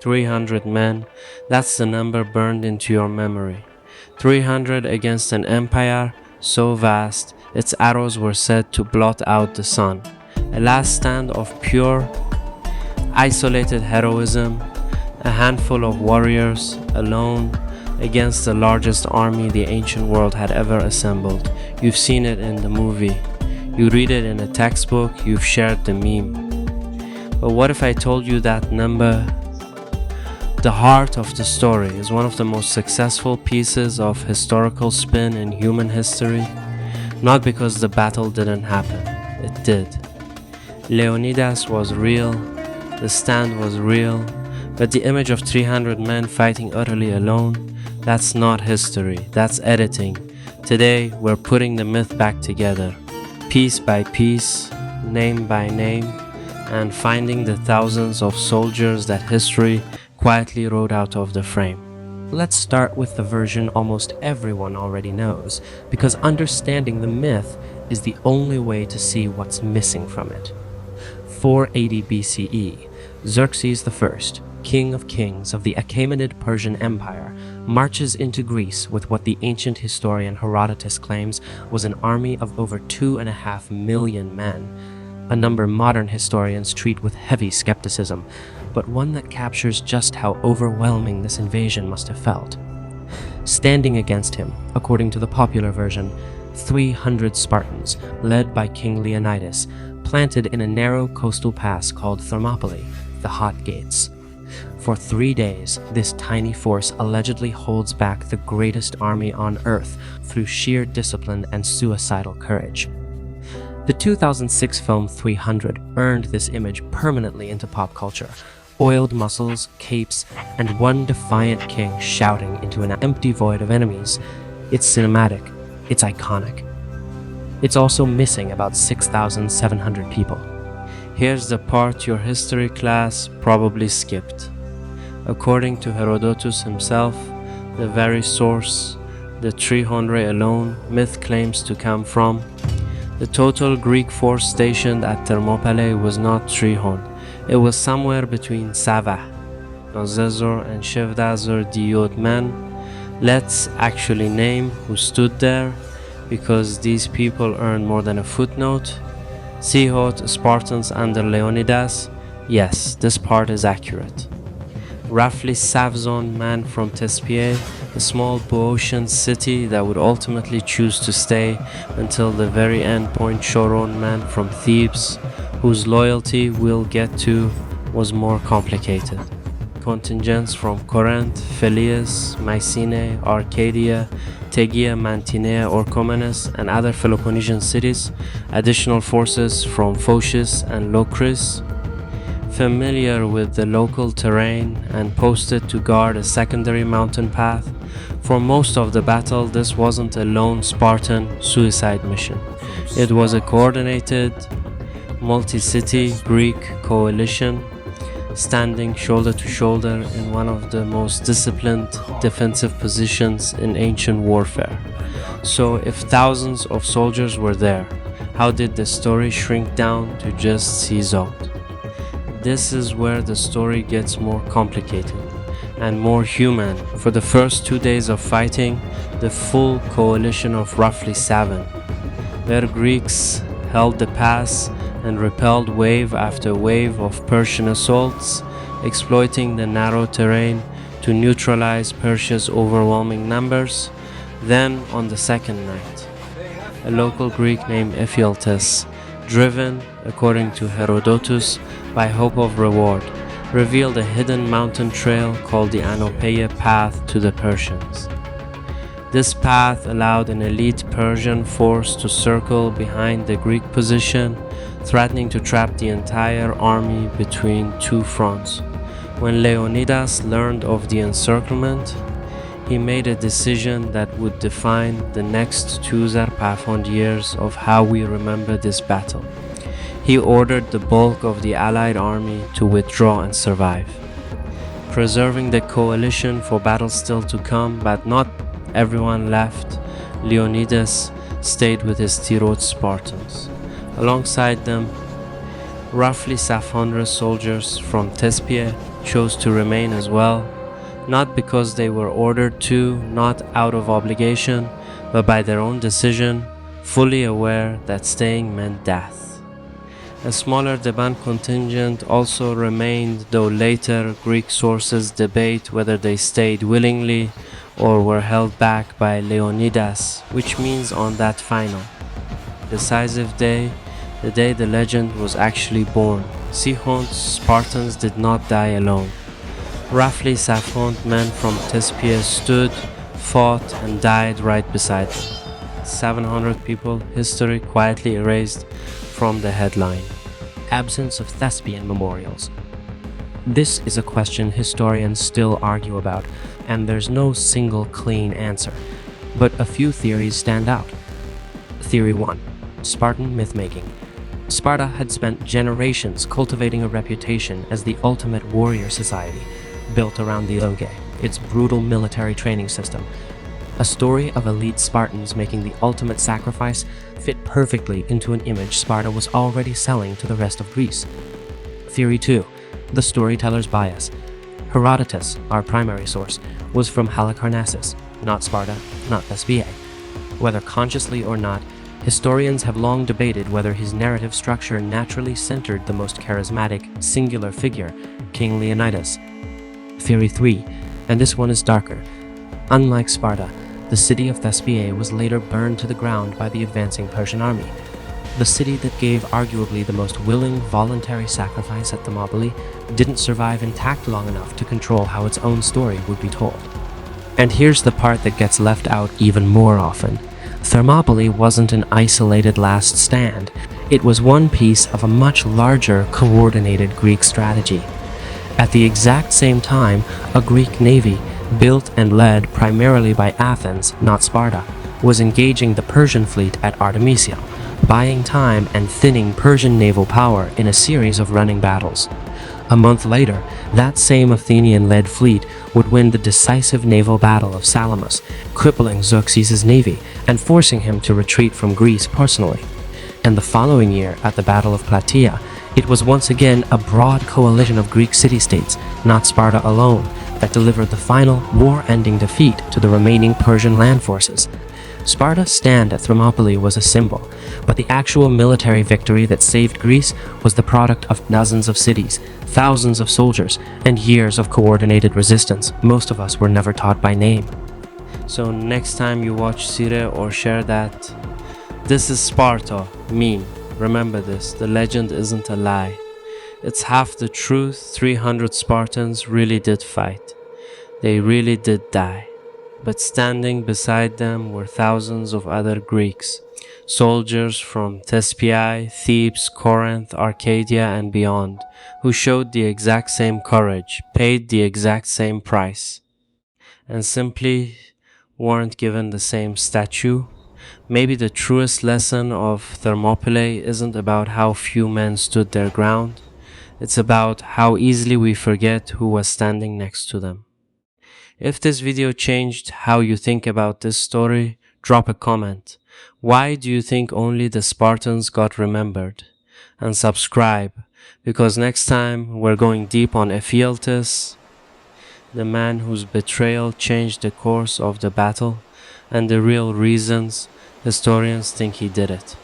300 men, that's the number burned into your memory. 300 against an empire so vast, its arrows were said to blot out the sun. A last stand of pure, isolated heroism, a handful of warriors, alone, against the largest army the ancient world had ever assembled. You've seen it in the movie. You read it in a textbook, you've shared the meme. But what if I told you that number, the heart of the story, is one of the most successful pieces of historical spin in human history? Not because the battle didn't happen, it did. Leonidas was real, the stand was real, but the image of 300 men fighting utterly alone, that's not history, that's editing. Today, we're putting the myth back together, piece by piece, name by name, and finding the thousands of soldiers that history quietly wrote out of the frame. Let's start with the version almost everyone already knows, because understanding the myth is the only way to see what's missing from it. 480 BCE, Xerxes I, king of kings of the Achaemenid Persian Empire, marches into Greece with what the ancient historian Herodotus claims was an army of over 2.5 million men, a number modern historians treat with heavy skepticism, but one that captures just how overwhelming this invasion must have felt. Standing against him, according to the popular version, 300 Spartans, led by King Leonidas, planted in a narrow coastal pass called Thermopylae, the Hot Gates. For 3 days, this tiny force allegedly holds back the greatest army on earth through sheer discipline and suicidal courage. The 2006 film 300 earned this image permanently into pop culture. Oiled muscles, capes, and one defiant king shouting into an empty void of enemies. It's cinematic. It's iconic. It's also missing about 6,700 people. Here's the part your history class probably skipped. According to Herodotus himself, the very source the 300 alone myth claims to come from, the total Greek force stationed at Thermopylae was not 300. It was somewhere between Savah, Nozezor, and Shevdazor Diod men. Let's actually name who stood there, because these people earned more than a footnote. Sihot, Spartans under Leonidas. Yes, this part is accurate. Roughly Savzon man from Thespiae, a small Boeotian city that would ultimately choose to stay until the very end point. Choron man from Thebes, whose loyalty we'll get to was more complicated. Contingents from Corinth, Phlius, Mycenae, Arcadia, Tegea, Mantinea, Orchomenus, and other Peloponnesian cities, additional forces from Phocis and Locris, familiar with the local terrain and posted to guard a secondary mountain path. For most of the battle, this wasn't a lone Spartan suicide mission. It was a coordinated, multi-city Greek coalition standing shoulder to shoulder in one of the most disciplined defensive positions in ancient warfare. So if thousands of soldiers were there, how did the story shrink down to just Caesar? This is where the story gets more complicated and more human. For the first 2 days of fighting, the full coalition of roughly 7, where Greeks held the pass and repelled wave after wave of Persian assaults, exploiting the narrow terrain to neutralize Persia's overwhelming numbers. Then, on the second night, a local Greek named Ephialtes, driven, according to Herodotus, by hope of reward, revealed a hidden mountain trail called the Anopeia Path to the Persians. This path allowed an elite Persian force to circle behind the Greek position, threatening to trap the entire army between two fronts. When Leonidas learned of the encirclement, he made a decision that would define the next 2 Zarpaphond years of how we remember this battle. He ordered the bulk of the allied army to withdraw and survive, preserving the coalition for battles still to come, but not everyone left. Leonidas stayed with his Tirot Spartans. Alongside them, roughly 700 soldiers from Thespiae, chose to remain as well, not because they were ordered to, not out of obligation, but by their own decision, fully aware that staying meant death. A smaller Theban contingent also remained, though later Greek sources debate whether they stayed willingly or were held back by Leonidas, which means on that final, decisive day, the day the legend was actually born, Sihon's Spartans did not die alone. Roughly Saphont men from Thespiae stood, fought, and died right beside them. 700 people, history quietly erased from the headline. Absence of Thespian memorials. This is a question historians still argue about, and there's no single clean answer. But a few theories stand out. Theory 1. Spartan mythmaking. Sparta had spent generations cultivating a reputation as the ultimate warrior society, built around the loge, its brutal military training system. A story of elite Spartans making the ultimate sacrifice fit perfectly into an image Sparta was already selling to the rest of Greece. Theory 2. The storyteller's bias. Herodotus, our primary source, was from Halicarnassus, not Sparta, not Thespiae. Whether consciously or not, historians have long debated whether his narrative structure naturally centered the most charismatic, singular figure, King Leonidas. Theory 3, and this one is darker. Unlike Sparta, the city of Thespiae was later burned to the ground by the advancing Persian army. The city that gave arguably the most willing voluntary sacrifice at Thermopylae didn't survive intact long enough to control how its own story would be told. And here's the part that gets left out even more often. Thermopylae wasn't an isolated last stand. It was one piece of a much larger, coordinated Greek strategy. At the exact same time, a Greek navy, built and led primarily by Athens, not Sparta, was engaging the Persian fleet at Artemisium, buying time and thinning Persian naval power in a series of running battles. A month later, that same Athenian-led fleet would win the decisive naval Battle of Salamis, crippling Xerxes' navy and forcing him to retreat from Greece personally. And the following year, at the Battle of Plataea, it was once again a broad coalition of Greek city-states, not Sparta alone, that delivered the final, war-ending defeat to the remaining Persian land forces. Sparta's stand at Thermopylae was a symbol, but the actual military victory that saved Greece was the product of dozens of cities, thousands of soldiers, and years of coordinated resistance most of us were never taught by name. So next time you watch Sire or share that, this is Sparta, meme. Remember this, the legend isn't a lie. It's half the truth. 300 Spartans really did fight. They really did die. But standing beside them were thousands of other Greeks, soldiers from Thespiae, Thebes, Corinth, Arcadia, and beyond, who showed the exact same courage, paid the exact same price, and simply weren't given the same statue. Maybe the truest lesson of Thermopylae isn't about how few men stood their ground. It's about how easily we forget who was standing next to them. If this video changed how you think about this story, drop a comment. Why do you think only the Spartans got remembered? And subscribe, because next time we're going deep on Ephialtes, the man whose betrayal changed the course of the battle, and the real reasons historians think he did it.